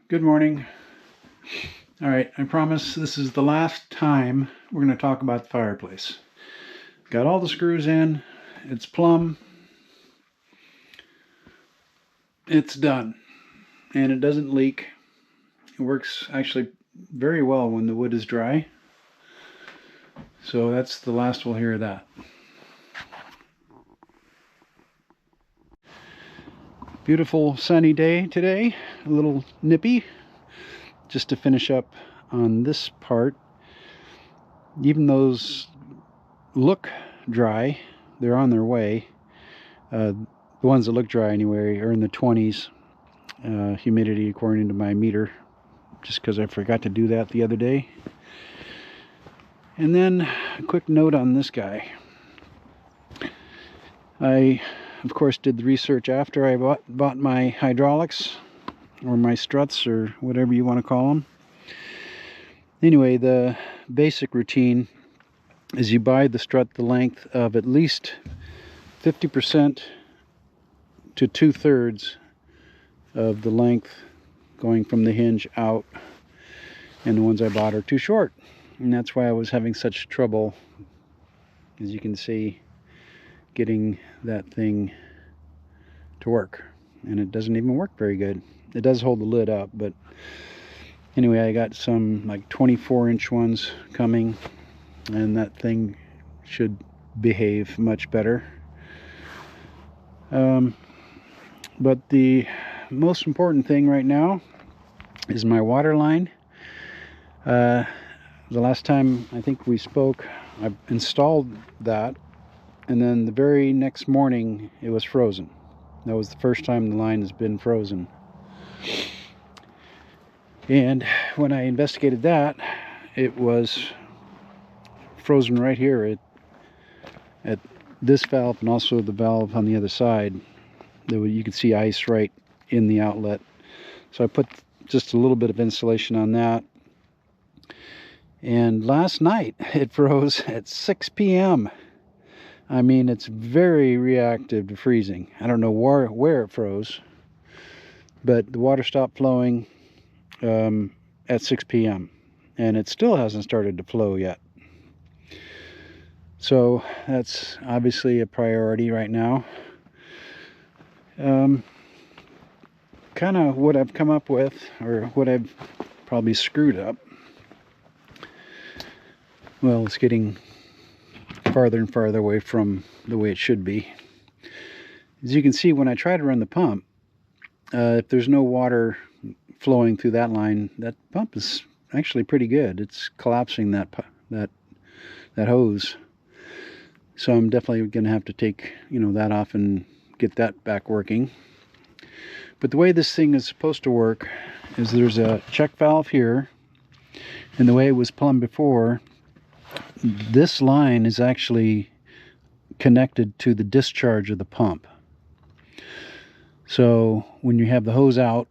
Good morning. All right, I promise this is the last time we're going to talk about the fireplace. Got all the screws in. It's plumb. It's done. And it doesn't leak. It works actually very well when the wood is dry. So that's the last we'll hear of that. Beautiful sunny day today. A little nippy. Just to finish up on this part. Even those look dry, they're on their way. The ones that look dry anyway are in the 20s humidity according to my meter, just because I forgot to do that the other day. And then a quick note on this guy. I of course did the research after I bought my hydraulics, or my struts, or whatever you want to call them. Anyway, the basic routine is you buy the strut the length of at least 50% to 2/3 of the length going from the hinge out, and the ones I bought are too short, and that's why I was having such trouble, as you can see, getting that thing to work. And it doesn't even work very good. It does hold the lid up, but anyway, I got some like 24-inch ones coming, and that thing should behave much better. But the most important thing right now is my water line. The last time I think we spoke, I installed that, and then the very next morning it was frozen. That was the first time the line has been frozen. And when I investigated that, it was frozen right here at this valve, and also the valve on the other side. You could see ice right in the outlet. So I put just a little bit of insulation on that. And last night it froze at 6 p.m. I mean, it's very reactive to freezing. I don't know where it froze, but the water stopped flowing at 6 p.m. and it still hasn't started to flow yet. So that's obviously a priority right now. Kind of what I've come up with, or what I've probably screwed up. Well, it's getting farther and farther away from the way it should be. As you can see, when I try to run the pump, if there's no water flowing through that line, that pump is actually pretty good. It's collapsing that hose. So I'm definitely going to have to take that off and get that back working. But the way this thing is supposed to work is there's a check valve here, and the way it was plumbed before, this line is actually connected to the discharge of the pump. So when you have the hose out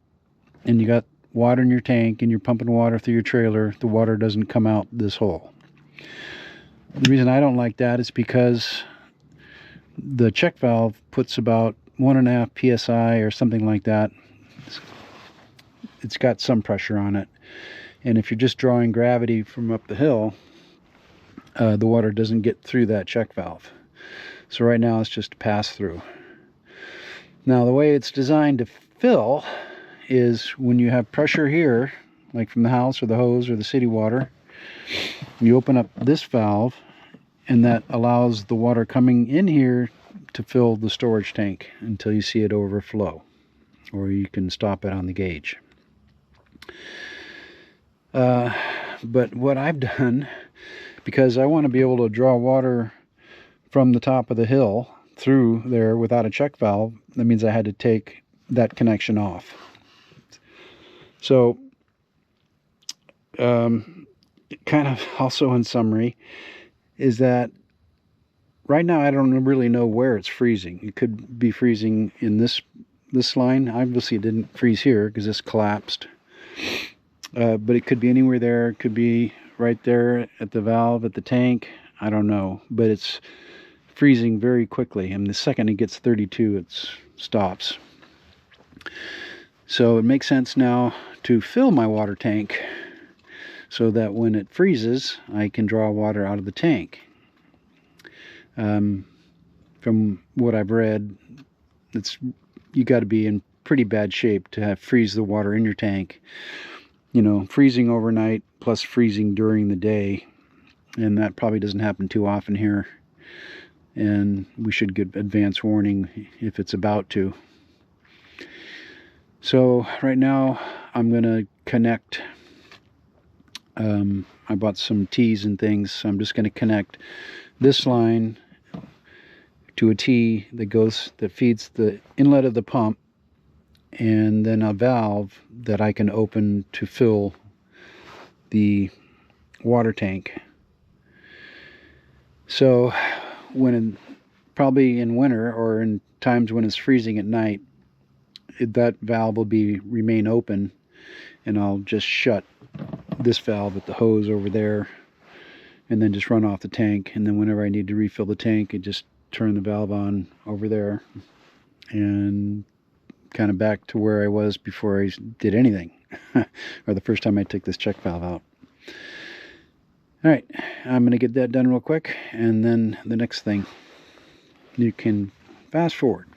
and you got water in your tank and you're pumping water through your trailer, the water doesn't come out this hole. The reason I don't like that is because the check valve puts about 1.5 psi or something like that. It's got some pressure on it, and if you're just drawing gravity from up the hill, the water doesn't get through that check valve. So right now it's just a pass through. Now the way it's designed to fill is when you have pressure here, like from the house or the hose or the city water, you open up this valve, and that allows the water coming in here to fill the storage tank until you see it overflow, or you can stop it on the gauge. But what I've done, because I want to be able to draw water from the top of the hill through there without a check valve, that means I had to take that connection off. So kind of also in summary is that right now I don't really know where it's freezing. It could be freezing in this line. Obviously it didn't freeze here because this collapsed. But it could be anywhere there. It could be right there at the valve, at the tank. I don't know. But it's freezing very quickly. And the second it gets 32, it stops. So it makes sense now to fill my water tank so that when it freezes, I can draw water out of the tank. From what I've read, you got to be in pretty bad shape to freeze the water in your tank. You know, freezing overnight plus freezing during the day, and that probably doesn't happen too often here. And we should get advance warning if it's about to. So right now I'm going to connect. I bought some tees and things, so I'm just going to connect this line to a tee that feeds the inlet of the pump, and then a valve that I can open to fill the water tank. So probably in winter or in times when it's freezing at night, that valve will remain open, and I'll just shut this valve at the hose over there and then just run off the tank. And then whenever I need to refill the tank, I just turn the valve on over there, and kind of back to where I was before I did anything or the first time I took this check valve out. Alright, I'm going to get that done real quick, and then the next thing, you can fast forward.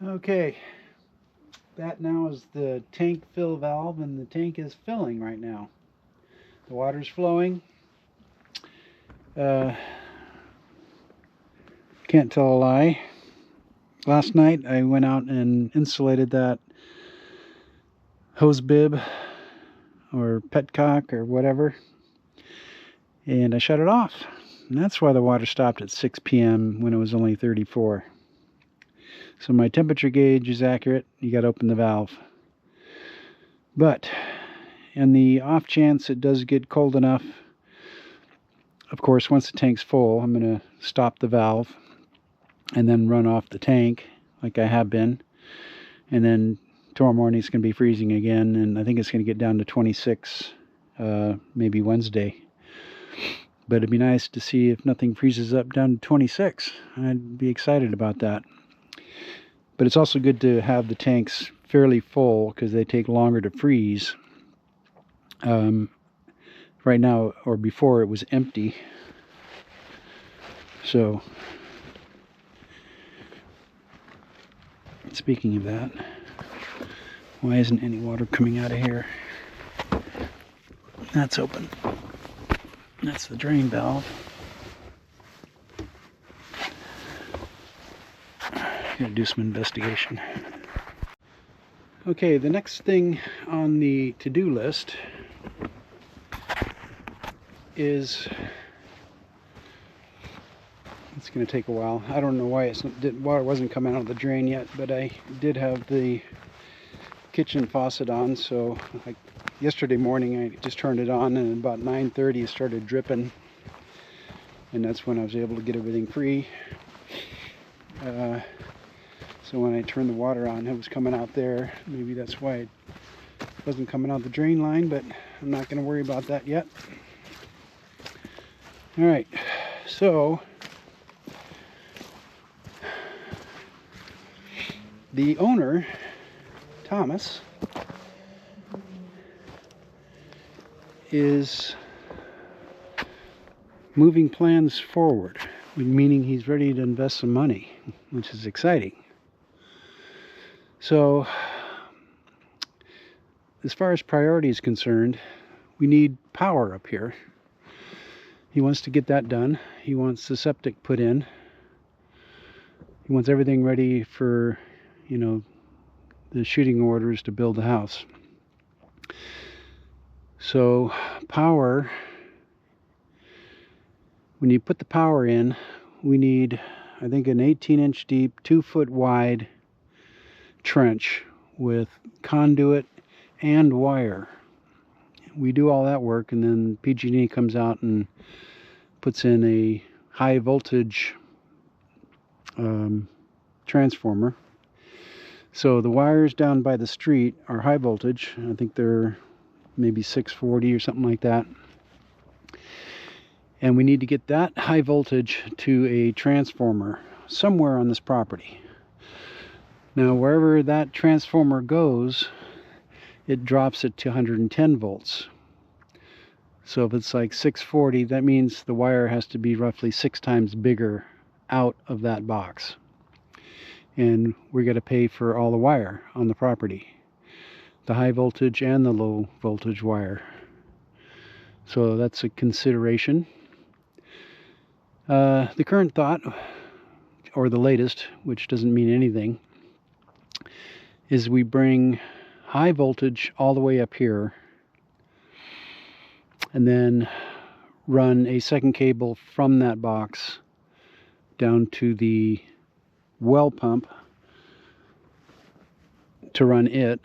Okay, that now is the tank fill valve, and the tank is filling right now. The water's flowing. Can't tell a lie. Last night I went out and insulated that hose bib or petcock or whatever, and I shut it off. And that's why the water stopped at 6 p.m. when it was only 34. So my temperature gauge is accurate. You got to open the valve. But in the off chance it does get cold enough, of course, once the tank's full, I'm going to stop the valve and then run off the tank like I have been. And then tomorrow morning it's going to be freezing again, and I think it's going to get down to 26 maybe Wednesday. But it'd be nice to see if nothing freezes up down to 26. I'd be excited about that. But it's also good to have the tanks fairly full because they take longer to freeze. Right now, or before, it was empty. So, speaking of that, why isn't any water coming out of here? That's open. That's the drain valve. Gotta do some investigation. Okay, the next thing on the to-do list is, it's going to take a while. I don't know why water wasn't coming out of the drain yet, but I did have the kitchen faucet on, so yesterday morning I just turned it on, and about 9:30 it started dripping, and that's when I was able to get everything free. So when I turned the water on, it was coming out there. Maybe that's why it wasn't coming out the drain line, but I'm not going to worry about that yet. Alright, so the owner, Thomas, is moving plans forward, meaning he's ready to invest some money, which is exciting. So, as far as priority is concerned, we need power up here. He wants to get that done. He wants the septic put in. He wants everything ready for, the shooting orders to build the house. So, power, when you put the power in, we need, I think, an 18-inch deep, 2-foot wide trench with conduit and wire. We do all that work, and then PG&E comes out and puts in a high voltage transformer. So the wires down by the street are high voltage. I think they're maybe 640 or something like that. And we need to get that high voltage to a transformer somewhere on this property. Now, wherever that transformer goes, it drops it to 110 volts. So if it's like 640, that means the wire has to be roughly 6 times bigger out of that box. And we're going to pay for all the wire on the property, the high voltage and the low voltage wire. So that's a consideration. The current thought, or the latest, which doesn't mean anything, is we bring high voltage all the way up here and then run a second cable from that box down to the well pump to run it,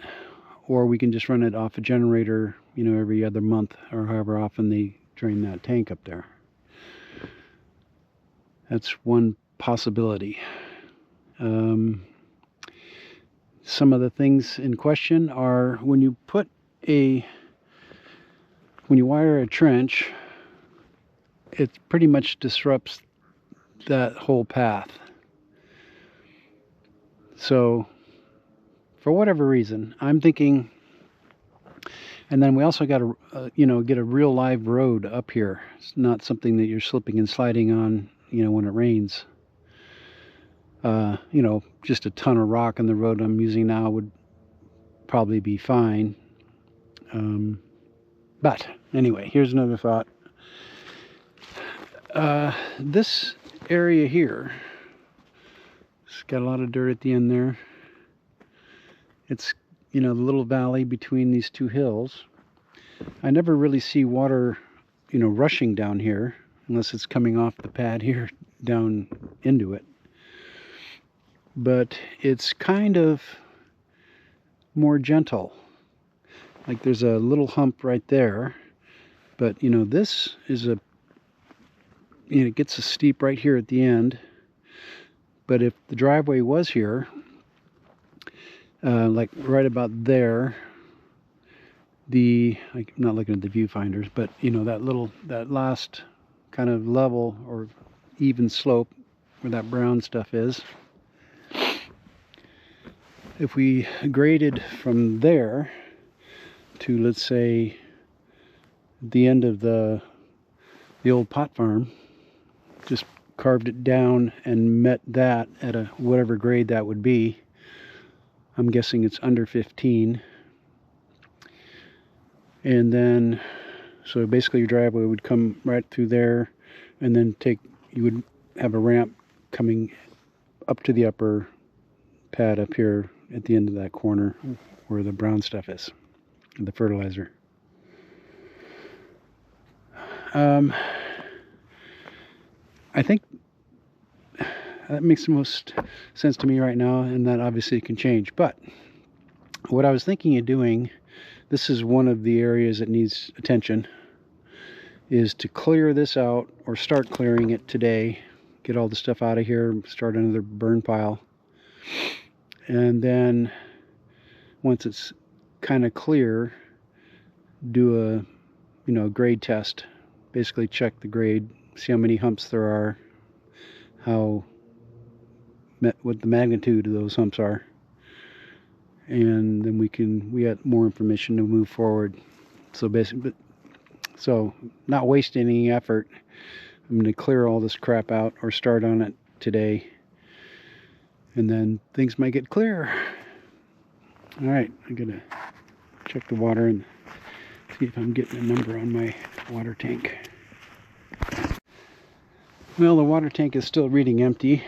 or we can just run it off a generator, you know, every other month or however often they drain that tank up there. That's one possibility. Some of the things in question are when you wire a trench, it pretty much disrupts that whole path. So for whatever reason, I'm thinking, and then we also got to get a real live road up here. It's not something that you're slipping and sliding on, you know, when it rains. Just a ton of rock on the road I'm using now would probably be fine. But anyway, here's another thought. This area here, it's got a lot of dirt at the end there. It's, the little valley between these two hills. I never really see water, rushing down here unless it's coming off the pad here down into it. But it's kind of more gentle. Like there's a little hump right there, but this is it gets a steep right here at the end. But if the driveway was here, like right about there, I'm not looking at the viewfinders, but that last kind of level or even slope where that brown stuff is, if we graded from there to, let's say, the end of the old pot farm, just carved it down and met that at a whatever grade that would be. I'm guessing it's under 15. And then, so basically your driveway would come right through there, and then you would have a ramp coming up to the upper pad up here at the end of that corner where the brown stuff is, the fertilizer. I think that makes the most sense to me right now, and that obviously can change. But what I was thinking of doing, this is one of the areas that needs attention, is to clear this out, or start clearing it today, get all the stuff out of here, start another burn pile. And then once it's kind of clear, do a grade test. Basically check the grade, see how many humps there are, what the magnitude of those humps are, and then we get more information to move forward. So basically, not waste any effort. I'm going to clear all this crap out or start on it today, and then things might get clearer. All right, I'm going to check the water and see if I'm getting a number on my water tank. Well, the water tank is still reading empty,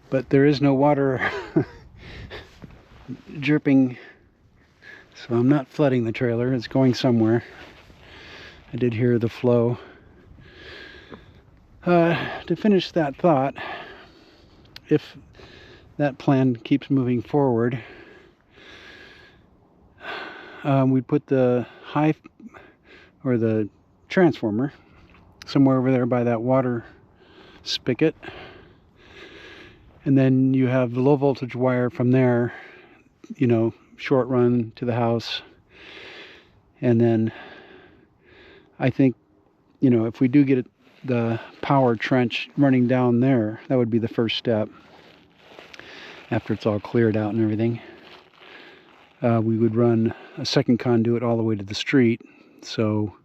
but there is no water dripping, so I'm not flooding the trailer. It's going somewhere. I did hear the flow. To finish that thought, if that plan keeps moving forward, we put the the transformer somewhere over there by that water spigot, And then you have the low voltage wire from there, you know, short run to the house. And then I think, you know, if we do get the power trench running down there, that would be the first step after it's all cleared out and everything. We would run a second conduit all the way to the street. So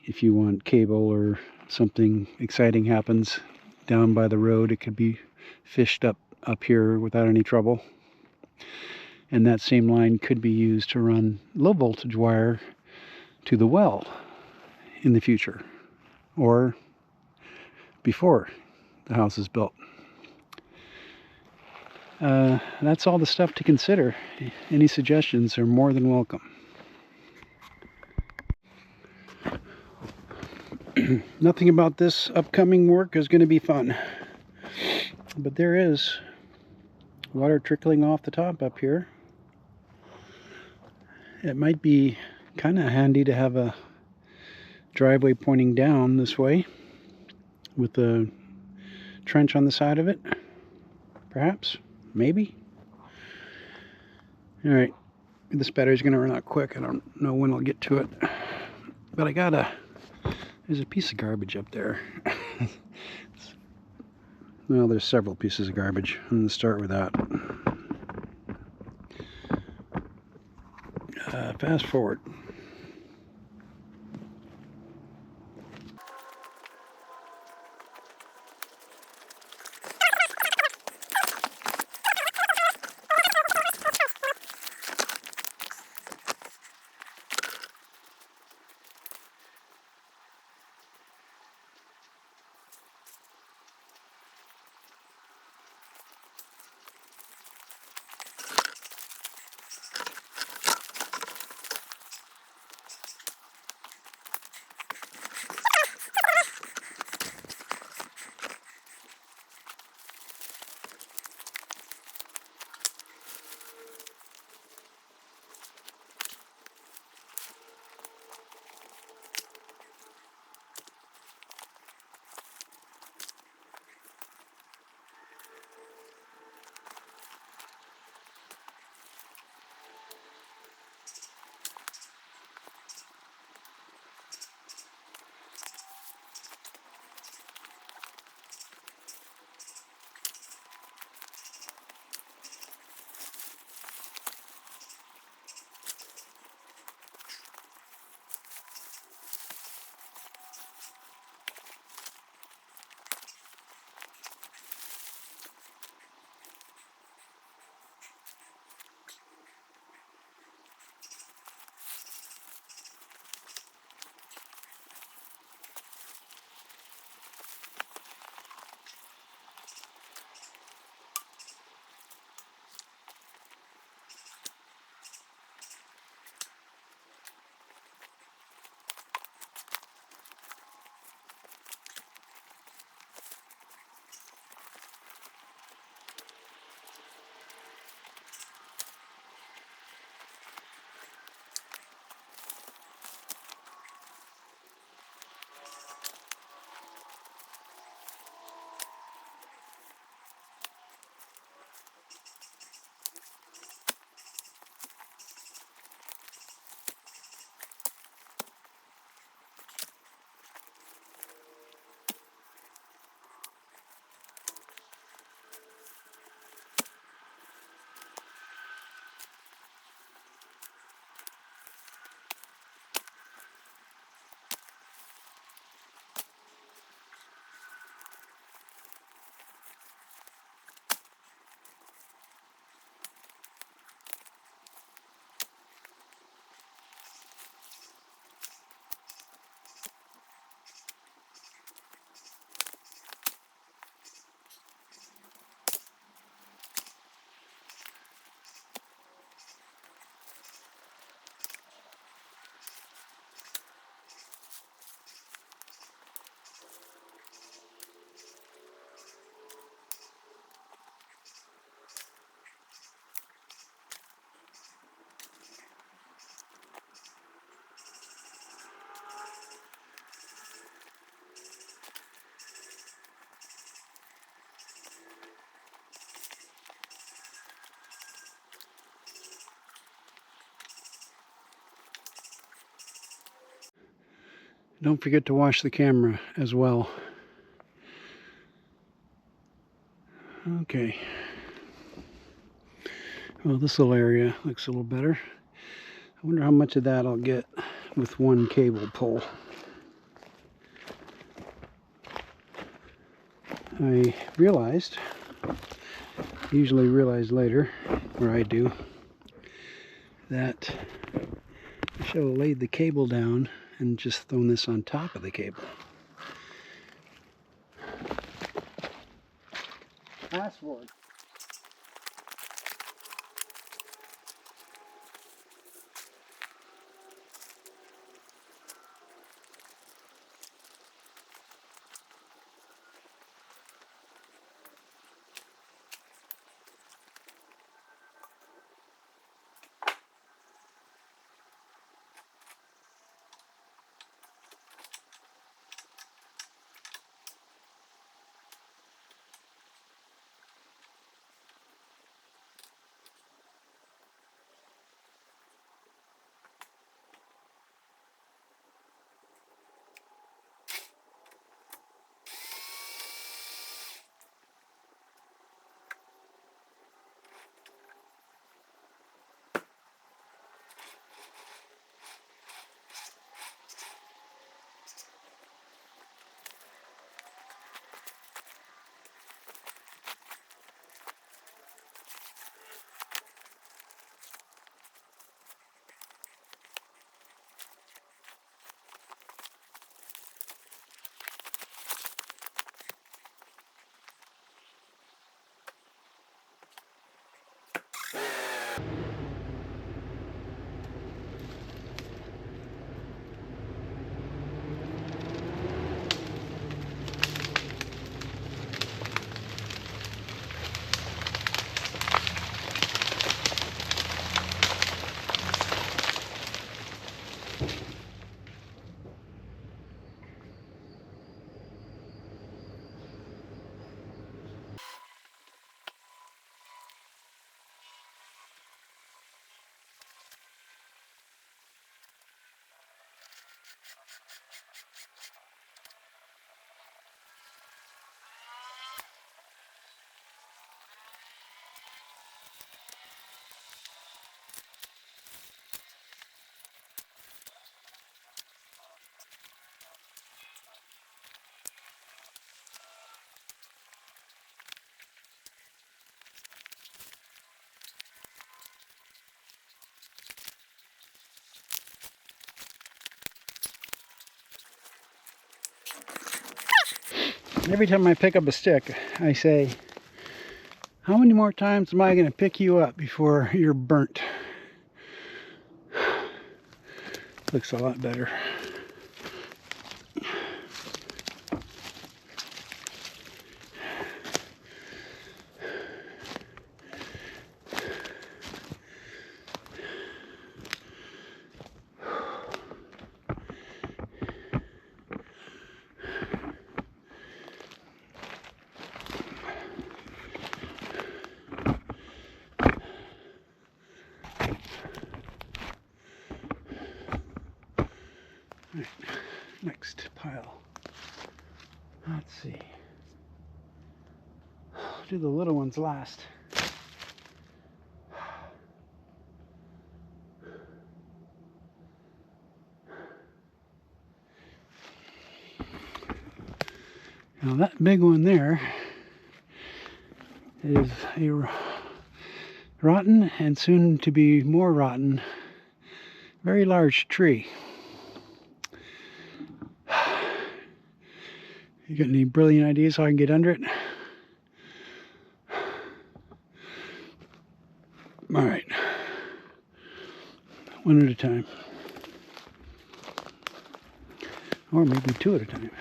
if you want cable or something exciting happens down by the road, it could be fished up here without any trouble. And that same line could be used to run low voltage wire to the well in the future, or before the house is built. That's all the stuff to consider. Any suggestions are more than welcome. Nothing about this upcoming work is going to be fun, but there is water trickling off the top up here. It might be kind of handy to have a driveway pointing down this way with a trench on the side of it, perhaps, maybe. All right, this battery's going to run out quick. I don't know when I'll get to it, but there's a piece of garbage up there. Well, there's several pieces of garbage. I'm going to start with that. Fast forward. Don't forget to wash the camera as well. Okay. Well, this little area looks a little better. I wonder how much of that I'll get with one cable pull. I realized, usually realize later, or I do, that I should have laid the cable down and just thrown this on top of the cable. Password. Every time I pick up a stick, I say, how many more times am I going to pick you up before you're burnt? Looks a lot better. All right, next pile. Let's see. I'll do the little ones last. Now that big one there is a rotten and soon to be more rotten, very large tree. You got any brilliant ideas how I can get under it? All right, one at a time, or maybe two at a time.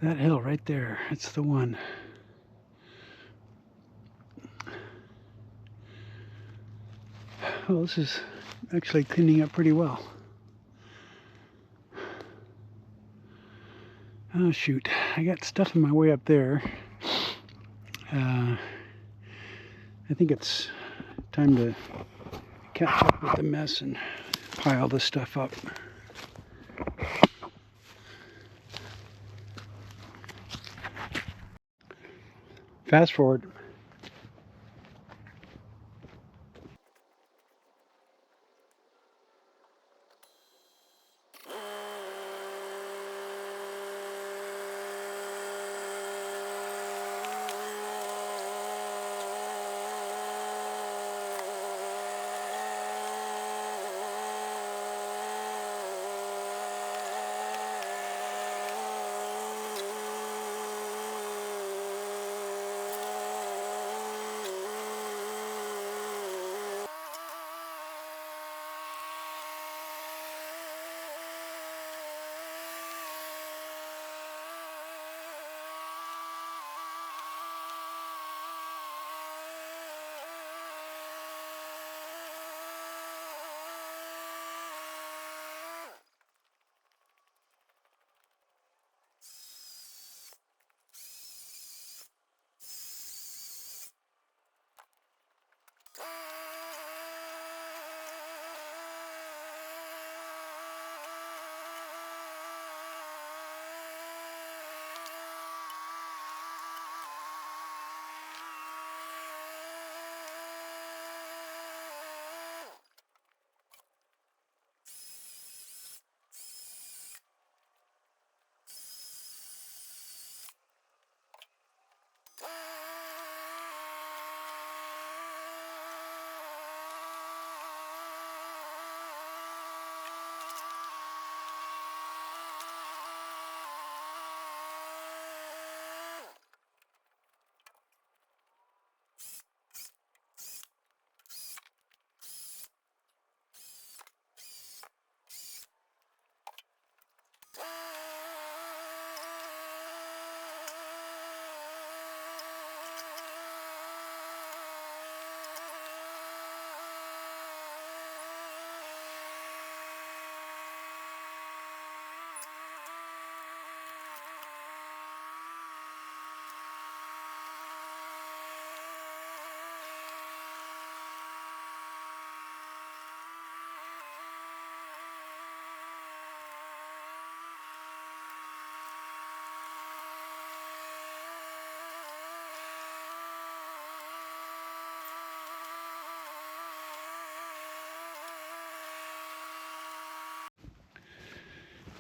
That hill right there, it's the one. Oh, this is actually cleaning up pretty well. Oh shoot, I got stuff in my way up there. I think it's time to catch up with the mess and pile this stuff up. Fast forward.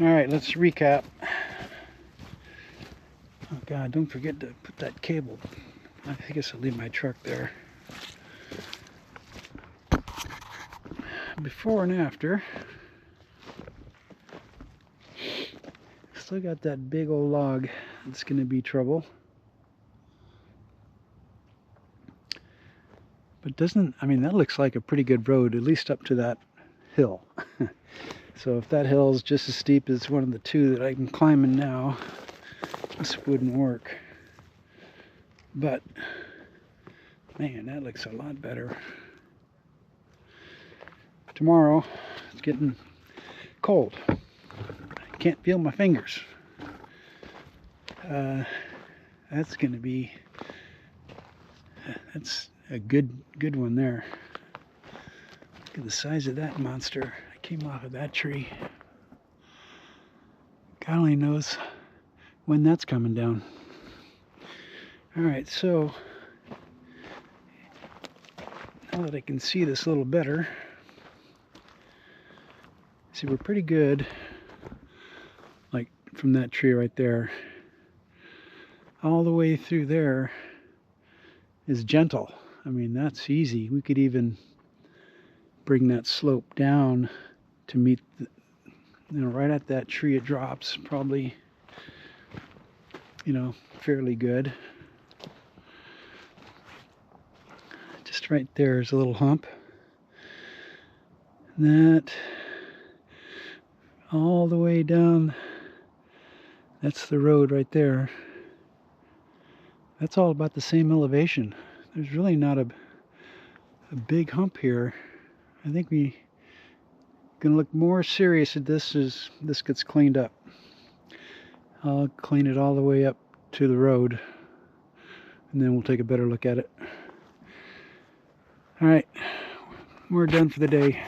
All right, let's recap. Oh God, don't forget to put that cable. I guess I'll leave my truck there. Before and after. Still got that big old log. It's going to be trouble. But doesn't, I mean, that looks like a pretty good road, at least up to that hill. So if that hill is just as steep as one of the two that I'm climbing now, this wouldn't work. But, man, that looks a lot better. Tomorrow, it's getting cold. I can't feel my fingers. That's going to be, that's a good one there. Look at the size of that monster. I came off of that tree. God only knows when that's coming down. All right, so now that I can see this a little better, see, we're pretty good, like from that tree right there, all the way through there is gentle. I mean, that's easy. We could even bring that slope down to meet the, right at that tree it drops, probably, fairly good. Just right there is a little hump. And that all the way down, that's the road right there. That's all about the same elevation. There's really not a big hump here. I think we gonna look more serious at this as this gets cleaned up. I'll clean it all the way up to the road, and then we'll take a better look at it. All right, we're done for the day.